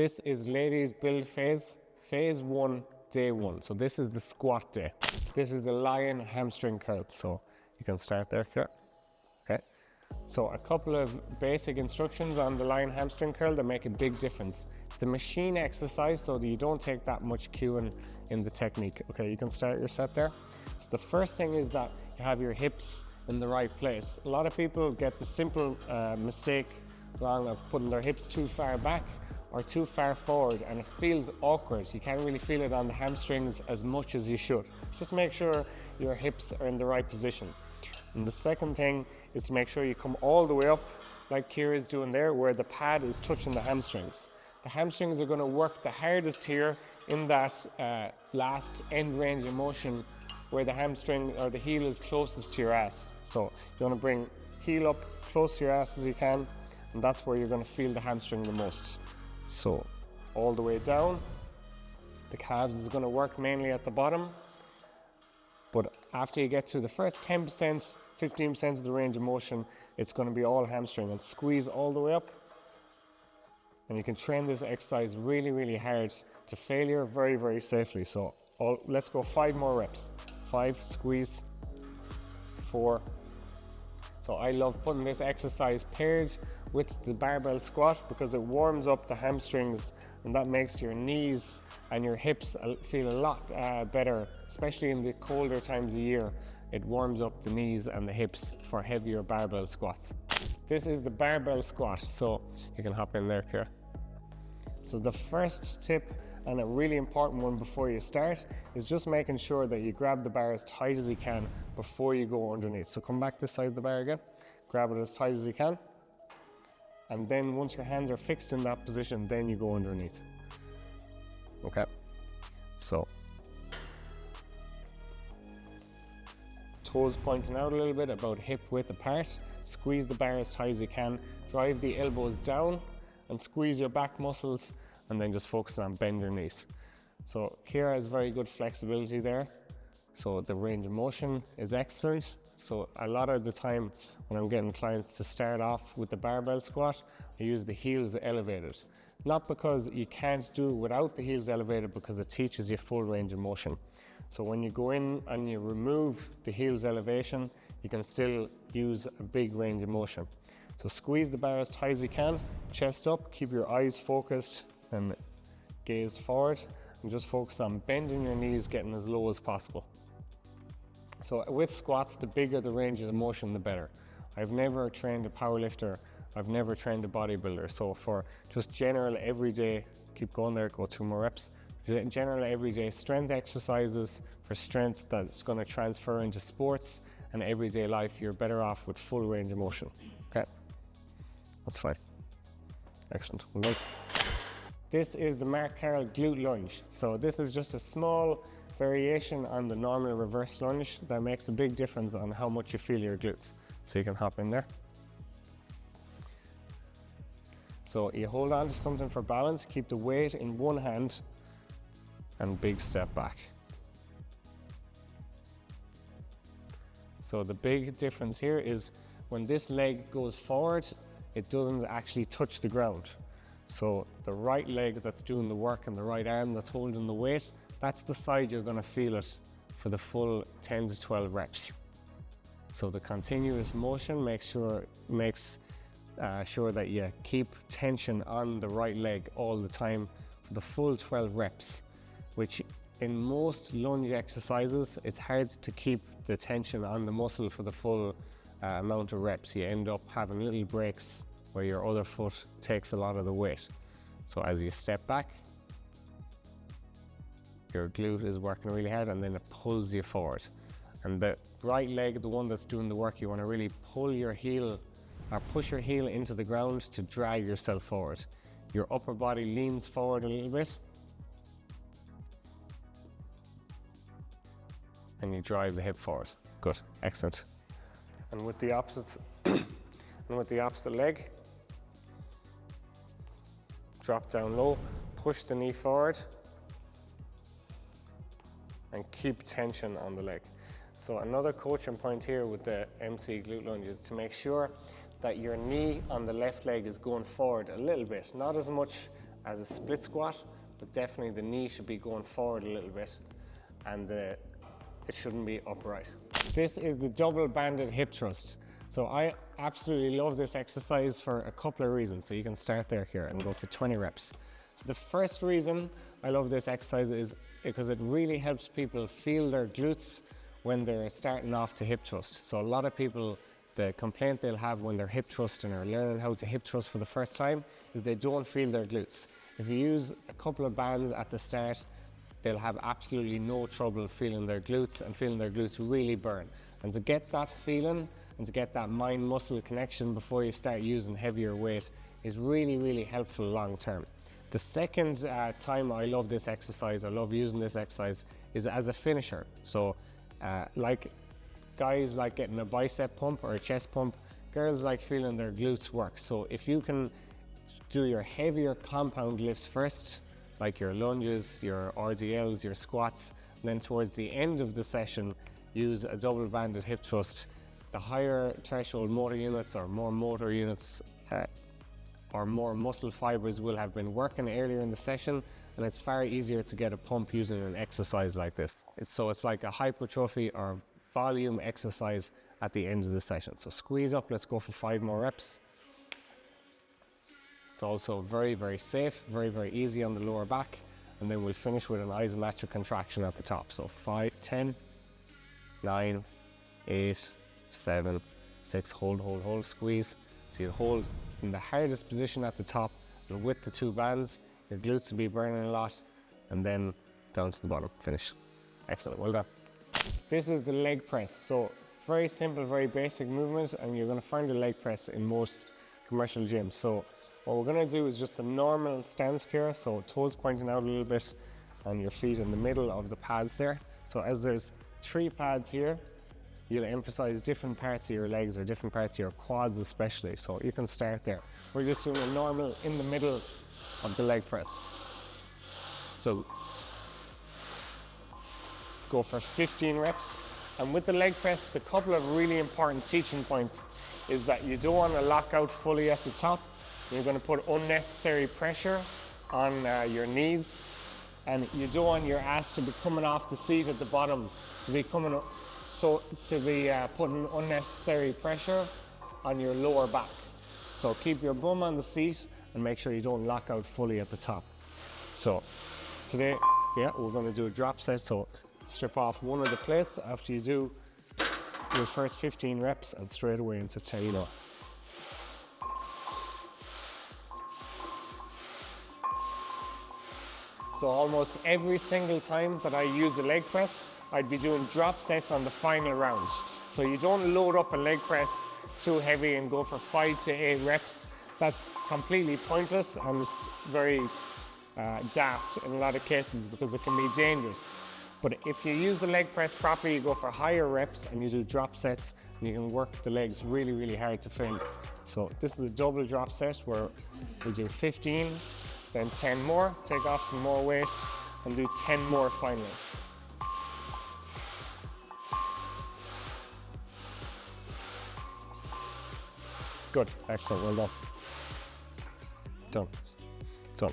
This is ladies build phase 1, day 1. So this is the squat day. This is the lion hamstring curl. So you can start there, okay? So a couple of basic instructions on the lion hamstring curl that make a big difference. It's a machine exercise so that you don't take that much cueing in the technique. Okay, you can start your set there. So the first thing is that you have your hips in the right place. A lot of people get the simple mistake wrong of putting their hips too far back or too far forward, and it feels awkward. You can't really feel it on the hamstrings as much as you should. Just make sure your hips are in the right position. And the second thing is to make sure you come all the way up like Kira's doing there, where the pad is touching the hamstrings. The hamstrings are going to work the hardest here in that last end range of motion where the hamstring or the heel is closest to your ass. So you want to bring heel up close to your ass as you can, and that's where you're going to feel the hamstring the most. So all the way down, the calves is going to work mainly at the bottom, but after you get to the first 10%, 15% of the range of motion, it's going to be all hamstring, and squeeze all the way up. And you can train this exercise really, really hard to failure very, very safely. So let's go 5 more reps. 5, squeeze, 4. So I love putting this exercise paired with the barbell squat because it warms up the hamstrings, and that makes your knees and your hips feel a lot better, especially in the colder times of year. It warms up the knees and the hips for heavier barbell squats. This is the barbell squat, so you can hop in there, Kira. So the first tip, and a really important one before you start, is just making sure that you grab the bar as tight as you can before you go underneath. So come back this side of the bar again, grab it as tight as you can, and then once your hands are fixed in that position, then you go underneath. Okay, so toes pointing out a little bit, about hip width apart, squeeze the bar as tight as you can, drive the elbows down and squeeze your back muscles, and then just focus on bend your knees. So Kira has very good flexibility there. So the range of motion is excellent. So a lot of the time when I'm getting clients to start off with the barbell squat, I use the heels elevated. Not because you can't do it without the heels elevated, because it teaches you full range of motion. So when you go in and you remove the heels elevation, you can still use a big range of motion. So squeeze the bar as tight as you can, chest up, keep your eyes focused and gaze forward, and just focus on bending your knees, getting as low as possible. So with squats, the bigger the range of motion, the better. I've never trained a powerlifter, I've never trained a bodybuilder, so for just general everyday, keep going there, go 2 more reps, general everyday strength exercises for strength that's going to transfer into sports and everyday life, you're better off with full range of motion. Okay, that's fine. Excellent. Well, this is the Mark Carroll glute lunge. So this is just a small variation on the normal reverse lunge that makes a big difference on how much you feel your glutes. So you can hop in there. So you hold on to something for balance, keep the weight in one hand, and big step back. So the big difference here is when this leg goes forward, it doesn't actually touch the ground. So the right leg that's doing the work and the right arm that's holding the weight, that's the side you're going to feel it for the full 10 to 12 reps. So the continuous motion makes sure that you keep tension on the right leg all the time for the full 12 reps, which in most lunge exercises, it's hard to keep the tension on the muscle for the full amount of reps. You end up having little breaks where your other foot takes a lot of the weight. So as you step back, your glute is working really hard, and then it pulls you forward. And the right leg, the one that's doing the work, you want to really pull your heel or push your heel into the ground to drag yourself forward. Your upper body leans forward a little bit, and you drive the hip forward. Good, excellent. And with the opposite, leg, drop down low, push the knee forward, and keep tension on the leg. So another coaching point here with the MC glute lunge is to make sure that your knee on the left leg is going forward a little bit, not as much as a split squat, but definitely the knee should be going forward a little bit and it shouldn't be upright. This is the double banded hip thrust. So I absolutely love this exercise for a couple of reasons. So you can start there here and go for 20 reps. So the first reason I love this exercise is because it really helps people feel their glutes when they're starting off to hip thrust. So a lot of people, the complaint they'll have when they're hip thrusting or learning how to hip thrust for the first time is they don't feel their glutes. If you use a couple of bands at the start, they'll have absolutely no trouble feeling their glutes and feeling their glutes really burn. And to get that feeling and to get that mind-muscle connection before you start using heavier weight is really, really helpful long term. The second time I love this exercise, I love using this exercise, is as a finisher. So like guys like getting a bicep pump or a chest pump, girls like feeling their glutes work. So if you can do your heavier compound lifts first, like your lunges, your RDLs, your squats, and then towards the end of the session, use a double banded hip thrust. The higher threshold motor units or more motor units or more muscle fibers will have been working earlier in the session, and it's far easier to get a pump using an exercise like this. So it's like a hypertrophy or volume exercise at the end of the session. So squeeze up, let's go for 5 more reps. It's also very, very safe, very, very easy on the lower back. And then we'll finish with an isometric contraction at the top. So 5, 10, 9, 8, 7, 6, hold, squeeze. So you hold in the hardest position at the top, and with the 2 bands, your glutes will be burning a lot, and then down to the bottom, finish. Excellent, well done. This is the leg press. So very simple, very basic movement, and you're gonna find a leg press in most commercial gyms. So what we're gonna do is just a normal stance here, so toes pointing out a little bit and your feet in the middle of the pads there. So as there's 3 pads here, you'll emphasize different parts of your legs or different parts of your quads especially. So you can start there. We're just doing a normal in the middle of the leg press. So go for 15 reps. And with the leg press, the couple of really important teaching points is that you don't want to lock out fully at the top. You're going to put unnecessary pressure on your knees, and you don't want your ass to be coming off the seat at the bottom, to be putting unnecessary pressure on your lower back. So keep your bum on the seat and make sure you don't lock out fully at the top. So today, we're going to do a drop set. So strip off one of the plates after you do your first 15 reps and straight away into tailor. So almost every single time that I use a leg press, I'd be doing drop sets on the final round. So you don't load up a leg press too heavy and go for 5 to 8 reps. That's completely pointless, and it's very daft in a lot of cases because it can be dangerous. But if you use the leg press properly, you go for higher reps and you do drop sets, and you can work the legs really, really hard to failure. So this is a double drop set where we do 15, then 10 more, take off some more weight, and do 10 more finally. Good, excellent, well done. Done, done.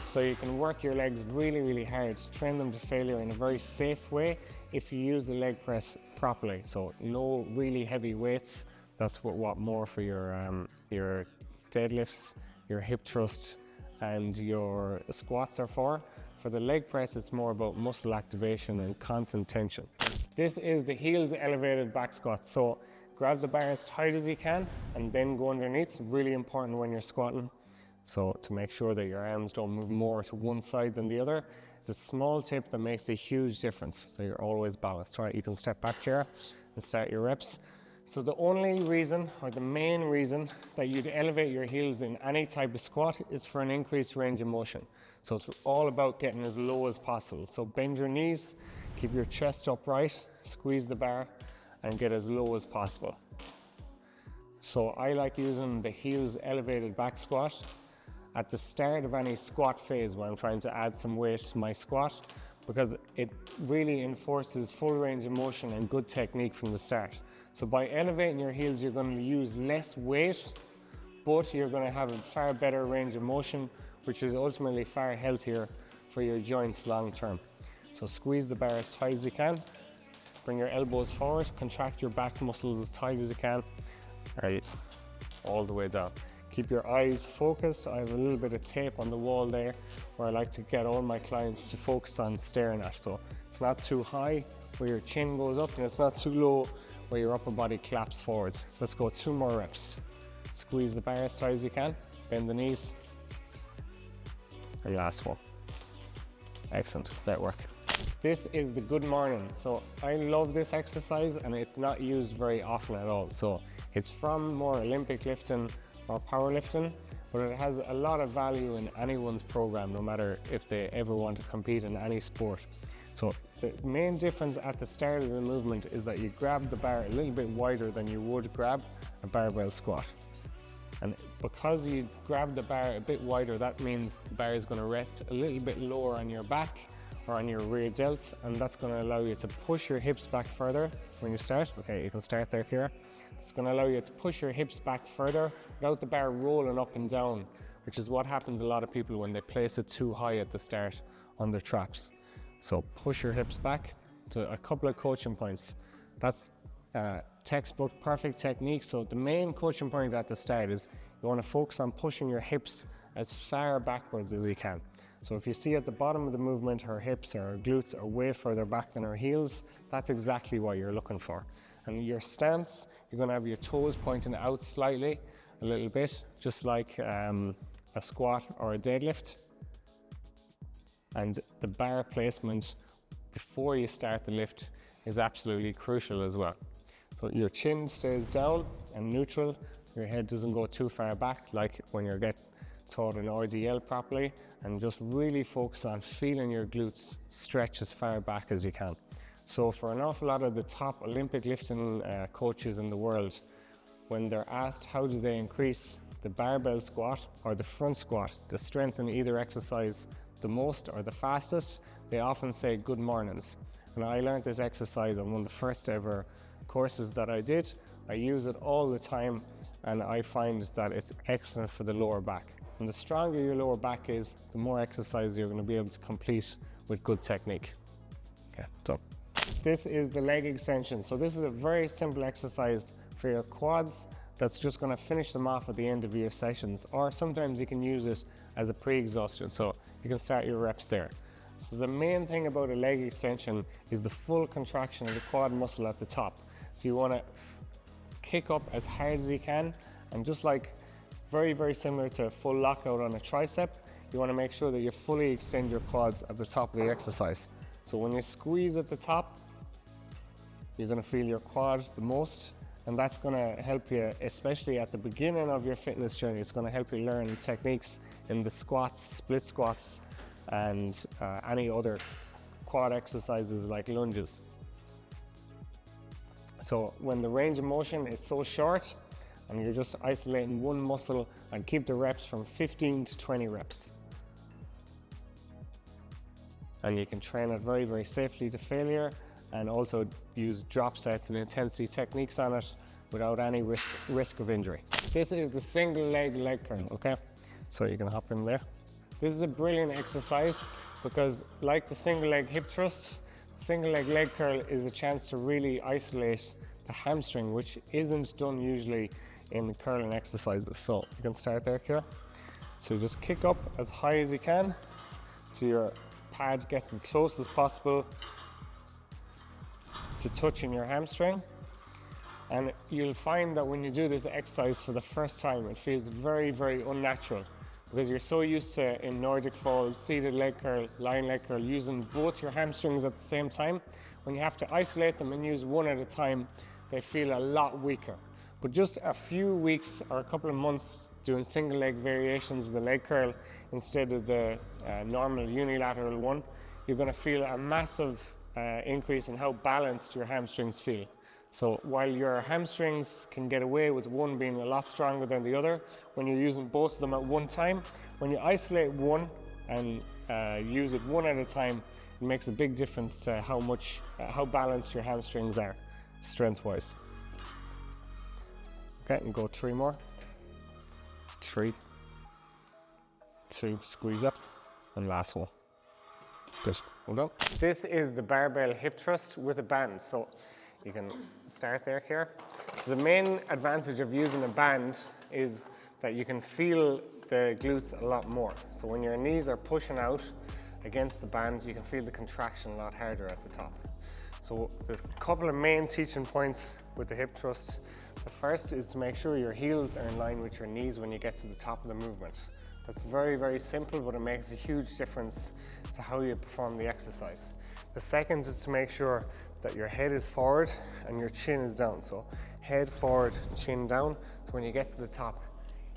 So you can work your legs really, really hard, train them to failure in a very safe way if you use the leg press properly. So no really heavy weights. That's what more for your deadlifts, your hip thrusts, and your squats are for. For the leg press, it's more about muscle activation and constant tension. This is the heels elevated back squat. So grab the bar as tight as you can and then go underneath. It's really important when you're squatting. So to make sure that your arms don't move more to one side than the other. It's a small tip that makes a huge difference. So you're always balanced. Right, you can step back here and start your reps. So the only reason, or the main reason, that you'd elevate your heels in any type of squat is for an increased range of motion. So it's all about getting as low as possible. So bend your knees, keep your chest upright, squeeze the bar, and get as low as possible. So I like using the heels elevated back squat at the start of any squat phase when I'm trying to add some weight to my squat, because it really enforces full range of motion and good technique from the start. So by elevating your heels, you're going to use less weight, but you're going to have a far better range of motion, which is ultimately far healthier for your joints long term. So squeeze the bar as tight as you can, bring your elbows forward, contract your back muscles as tight as you can, right, all the way down. Keep your eyes focused. I have a little bit of tape on the wall there where I like to get all my clients to focus on staring at. So it's not too high where your chin goes up, and it's not too low where your upper body claps forwards. So let's go 2 more reps. Squeeze the bar as tight as you can, bend the knees, and last one. Excellent, that work. This is the good morning. So I love this exercise, and it's not used very often at all. So it's from more Olympic lifting or powerlifting, but it has a lot of value in anyone's program, no matter if they ever want to compete in any sport. So the main difference at the start of the movement is that you grab the bar a little bit wider than you would grab a barbell squat. And because you grab the bar a bit wider, that means the bar is going to rest a little bit lower on your back or on your rear delts, and that's going to allow you to push your hips back further when you start. Okay, you can start there, Kira. It's going to allow you to push your hips back further without the bar rolling up and down, which is what happens a lot of people when they place it too high at the start on their traps. So push your hips back to a couple of coaching points. That's textbook perfect technique. So the main coaching point at the start is you want to focus on pushing your hips as far backwards as you can. So if you see at the bottom of the movement, her hips or her glutes are way further back than her heels, that's exactly what you're looking for. And your stance, you're going to have your toes pointing out slightly, a little bit, just like a squat or a deadlift. And the bar placement before you start the lift is absolutely crucial as well. So your chin stays down and neutral, your head doesn't go too far back like when you're getting taught an RDL properly, and just really focus on feeling your glutes stretch as far back as you can. So for an awful lot of the top Olympic lifting coaches in the world, when they're asked how do they increase the barbell squat or the front squat, the strength in either exercise the most or the fastest, they often say good mornings. And I learned this exercise on one of the first ever courses that I did. I use it all the time, and I find that it's excellent for the lower back. And the stronger your lower back is, the more exercise you're going to be able to complete with good technique. Okay, done. This is the leg extension. So this is a very simple exercise for your quads that's just going to finish them off at the end of your sessions, or sometimes you can use it as a pre-exhaustion, so you can start your reps there. So the main thing about a leg extension is the full contraction of the quad muscle at the top. So you want to kick up as hard as you can, and just like very similar to full lockout on a tricep, you want to make sure that you fully extend your quads at the top of the exercise. So when you squeeze at the top, you're going to feel your quad the most, and that's going to help you, especially at the beginning of your fitness journey. It's going to help you learn techniques in the squats, split squats, and any other quad exercises like lunges. So when the range of motion is so short and you're just isolating one muscle, and keep the reps from 15 to 20 reps. And you can train it very safely to failure, and also use drop sets and intensity techniques on it without any risk of injury. This is the single leg curl, okay? So you can hop in there. This is a brilliant exercise because, like the single leg hip thrust, single leg curl is a chance to really isolate the hamstring, which isn't done usually in curling exercises. So you can start there, Kira. So just kick up as high as you can till your pad gets as close as possible to touching your hamstring. And you'll find that when you do this exercise for the first time, it feels very unnatural, because you're so used to, in Nordic falls, seated leg curl, lying leg curl, using both your hamstrings at the same time. When you have to isolate them and use one at a time, they feel a lot weaker. But just a few weeks or a couple of months doing single leg variations of the leg curl instead of the normal unilateral one, you're going to feel a massive increase in how balanced your hamstrings feel. So while your hamstrings can get away with one being a lot stronger than the other, when you're using both of them at one time, when you isolate one and use it one at a time, it makes a big difference to how balanced your hamstrings are, strength-wise. Okay, and go 3 more. 3, 2, squeeze up, and last one. Good, well done. This is the barbell hip thrust with a band. So you can start there here. So the main advantage of using a band is that you can feel the glutes a lot more. So when your knees are pushing out against the band, you can feel the contraction a lot harder at the top. So there's a couple of main teaching points with the hip thrust. The first is to make sure your heels are in line with your knees when you get to the top of the movement. That's very, very simple, but it makes a huge difference to how you perform the exercise. The second is to make sure that your head is forward and your chin is down. So head forward, chin down. So when you get to the top,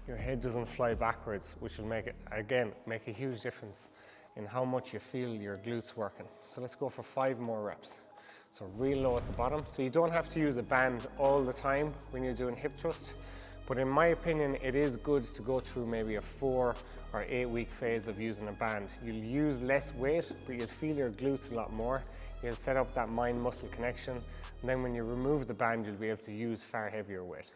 your head doesn't fly backwards, which will make it, again, make a huge difference in how much you feel your glutes working. So let's go for 5 more reps. So real low at the bottom. So you don't have to use a band all the time when you're doing hip thrust, but in my opinion, it is good to go through maybe a 4 or 8 week phase of using a band. You'll use less weight, but you'll feel your glutes a lot more. You'll set up that mind-muscle connection, and then when you remove the band, you'll be able to use far heavier weight.